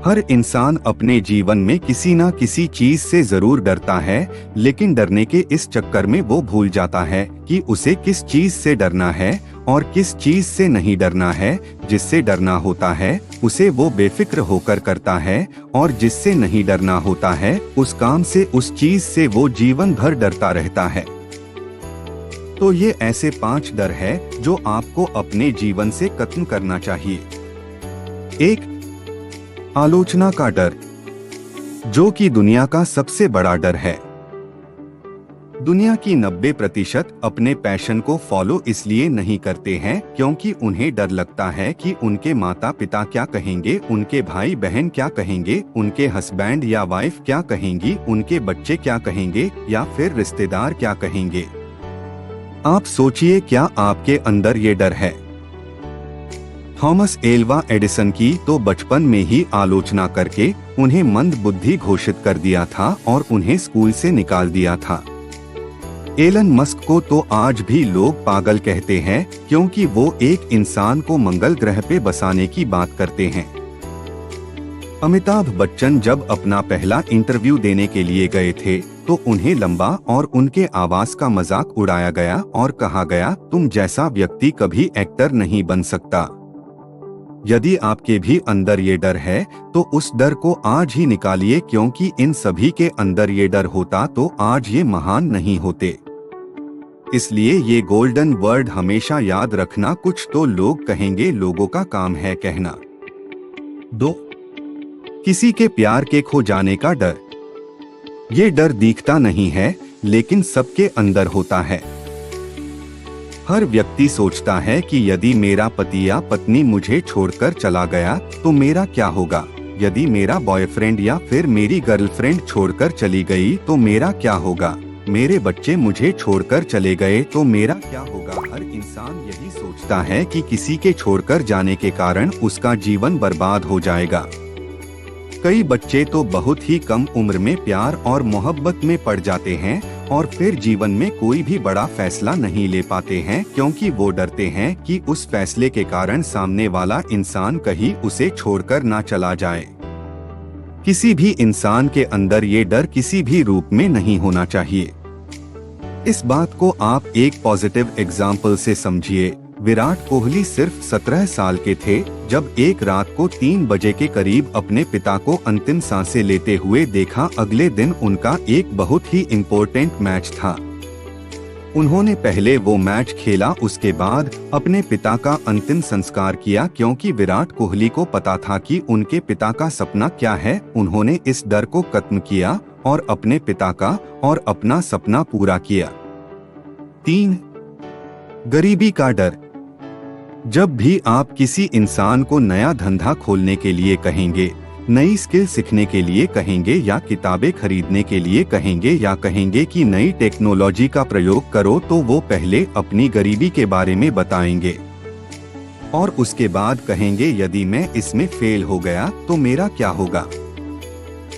हर इंसान अपने जीवन में किसी ना किसी चीज से जरूर डरता है, लेकिन डरने के इस चक्कर में वो भूल जाता है कि उसे किस चीज से डरना है और किस चीज से नहीं डरना है। जिससे डरना होता है उसे वो बेफिक्र होकर करता है, और जिससे नहीं डरना होता है उस काम से, उस चीज से वो जीवन भर डरता रहता है। तो ये ऐसे 5 डर है जो आपको अपने जीवन से खत्म करना चाहिए। 1. आलोचना का डर, जो कि दुनिया का सबसे बड़ा डर है। दुनिया की 90% अपने पैशन को फॉलो इसलिए नहीं करते हैं क्योंकि उन्हें डर लगता है कि उनके माता पिता क्या कहेंगे, उनके भाई बहन क्या कहेंगे, उनके हस्बैंड या वाइफ क्या कहेंगी, उनके बच्चे क्या कहेंगे या फिर रिश्तेदार क्या कहेंगे। आप सोचिए, क्या आपके अंदर ये डर है? थॉमस एल्वा एडिसन की तो बचपन में ही आलोचना करके उन्हें मंद बुद्धि घोषित कर दिया था और उन्हें स्कूल से निकाल दिया था। एलन मस्क को तो आज भी लोग पागल कहते हैं क्योंकि वो एक इंसान को मंगल ग्रह पे बसाने की बात करते हैं। अमिताभ बच्चन जब अपना पहला इंटरव्यू देने के लिए गए थे तो उन्हें लंबा और उनके आवाज का मजाक उड़ाया गया और कहा गया, तुम जैसा व्यक्ति कभी एक्टर नहीं बन सकता। यदि आपके भी अंदर ये डर है तो उस डर को आज ही निकालिए, क्योंकि इन सभी के अंदर ये डर होता तो आज ये महान नहीं होते। इसलिए ये गोल्डन वर्ड हमेशा याद रखना, कुछ तो लोग कहेंगे, लोगों का काम है कहना। 2. किसी के प्यार के खो जाने का डर। ये डर दिखता नहीं है लेकिन सबके अंदर होता है। हर व्यक्ति सोचता है कि यदि मेरा पति या पत्नी मुझे छोड़कर चला गया तो मेरा क्या होगा, यदि मेरा बॉयफ्रेंड या फिर मेरी गर्लफ्रेंड छोड़कर चली गई तो मेरा क्या होगा, मेरे बच्चे मुझे छोड़कर चले गए तो मेरा क्या होगा। हर इंसान यही सोचता है कि किसी के छोड़कर जाने के कारण उसका जीवन बर्बाद हो जाएगा। कई बच्चे तो बहुत ही कम उम्र में प्यार और मोहब्बत में पड़ जाते हैं और फिर जीवन में कोई भी बड़ा फैसला नहीं ले पाते हैं क्योंकि वो डरते हैं कि उस फैसले के कारण सामने वाला इंसान कहीं उसे छोड़कर ना चला जाए। किसी भी इंसान के अंदर ये डर किसी भी रूप में नहीं होना चाहिए। इस बात को आप एक पॉजिटिव एग्जाम्पल से समझिए। विराट कोहली सिर्फ 17 साल के थे जब एक रात को 3 बजे के करीब अपने पिता को अंतिम सांसें लेते हुए देखा। अगले दिन उनका एक बहुत ही इम्पोर्टेंट मैच था। उन्होंने पहले वो मैच खेला, उसके बाद अपने पिता का अंतिम संस्कार किया क्योंकि विराट कोहली को पता था कि उनके पिता का सपना क्या है। उन्होंने इस डर को खत्म किया और अपने पिता का और अपना सपना पूरा किया। 3. गरीबी का डर। जब भी आप किसी इंसान को नया धंधा खोलने के लिए कहेंगे, नई स्किल सीखने के लिए कहेंगे या किताबें खरीदने के लिए कहेंगे या कहेंगे कि नई टेक्नोलॉजी का प्रयोग करो, तो वो पहले अपनी गरीबी के बारे में बताएंगे और उसके बाद कहेंगे यदि मैं इसमें फेल हो गया तो मेरा क्या होगा।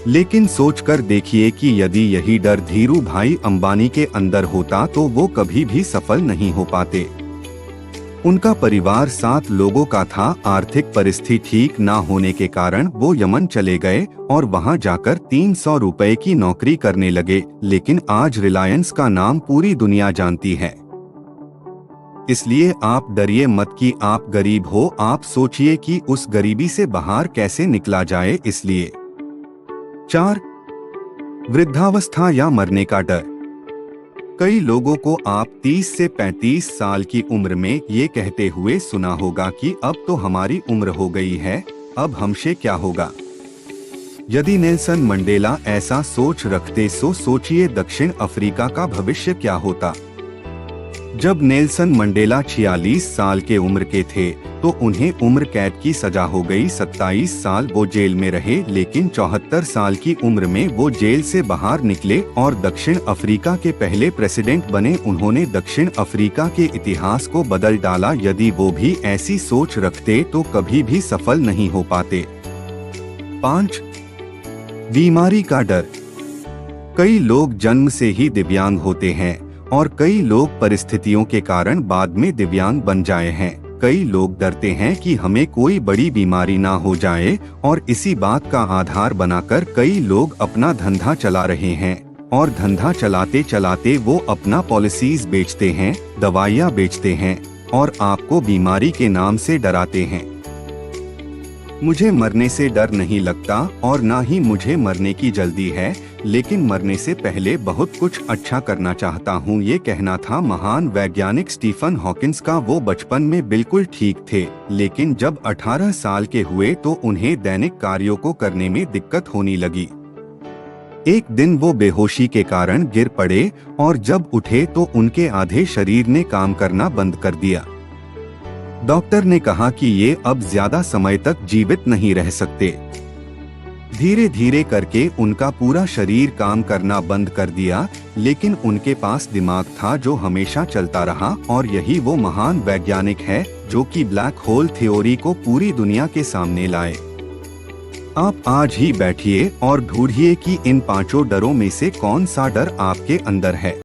लेकिन सोचकर देखिए कि यदि यही डर धीरू भाई अंबानी के अंदर होता तो वो कभी भी सफल नहीं हो पाते। उनका परिवार 7 लोगों का था। आर्थिक परिस्थिति ठीक ना होने के कारण वो यमन चले गए और वहां जाकर 300 रुपए की नौकरी करने लगे। लेकिन आज रिलायंस का नाम पूरी दुनिया जानती है। इसलिए आप डरिए मत कि आप गरीब हो, आप सोचिए कि उस गरीबी से बाहर कैसे निकला जाए। इसलिए 4. वृद्धावस्था या मरने का डर। कई लोगों को आप 30 से 35 साल की उम्र में ये कहते हुए सुना होगा कि अब तो हमारी उम्र हो गई है, अब हमसे क्या होगा। यदि नेल्सन मंडेला ऐसा सोच रखते तो सोचिए दक्षिण अफ्रीका का भविष्य क्या होता। जब नेल्सन मंडेला 46 साल के उम्र के थे तो उन्हें उम्र कैद की सजा हो गई। 27 साल वो जेल में रहे, लेकिन 74 साल की उम्र में वो जेल से बाहर निकले और दक्षिण अफ्रीका के पहले प्रेसिडेंट बने। उन्होंने दक्षिण अफ्रीका के इतिहास को बदल डाला। यदि वो भी ऐसी सोच रखते तो कभी भी सफल नहीं हो पाते। 5. बीमारी का डर। कई लोग जन्म से ही दिव्यांग होते हैं और कई लोग परिस्थितियों के कारण बाद में दिव्यांग बन जाए हैं। कई लोग डरते हैं कि हमें कोई बड़ी बीमारी ना हो जाए, और इसी बात का आधार बनाकर कई लोग अपना धंधा चला रहे हैं। और धंधा चलाते चलाते वो अपना पॉलिसीज बेचते हैं, दवाइयाँ बेचते हैं और आपको बीमारी के नाम से डराते हैं। मुझे मरने से डर नहीं लगता और ना ही मुझे मरने की जल्दी है, लेकिन मरने से पहले बहुत कुछ अच्छा करना चाहता हूँ, ये कहना था महान वैज्ञानिक स्टीफन हॉकिंस का। वो बचपन में बिल्कुल ठीक थे, लेकिन जब 18 साल के हुए तो उन्हें दैनिक कार्यों को करने में दिक्कत होने लगी। एक दिन वो बेहोशी के कारण गिर पड़े और जब उठे तो उनके आधे शरीर ने काम करना बंद कर दिया। डॉक्टर ने कहा कि ये अब ज्यादा समय तक जीवित नहीं रह सकते। धीरे धीरे करके उनका पूरा शरीर काम करना बंद कर दिया, लेकिन उनके पास दिमाग था जो हमेशा चलता रहा। और यही वो महान वैज्ञानिक है जो कि ब्लैक होल थ्योरी को पूरी दुनिया के सामने लाए। आप आज ही बैठिए और ढूंढिए कि इन 5 डरों में से कौन सा डर आपके अंदर है।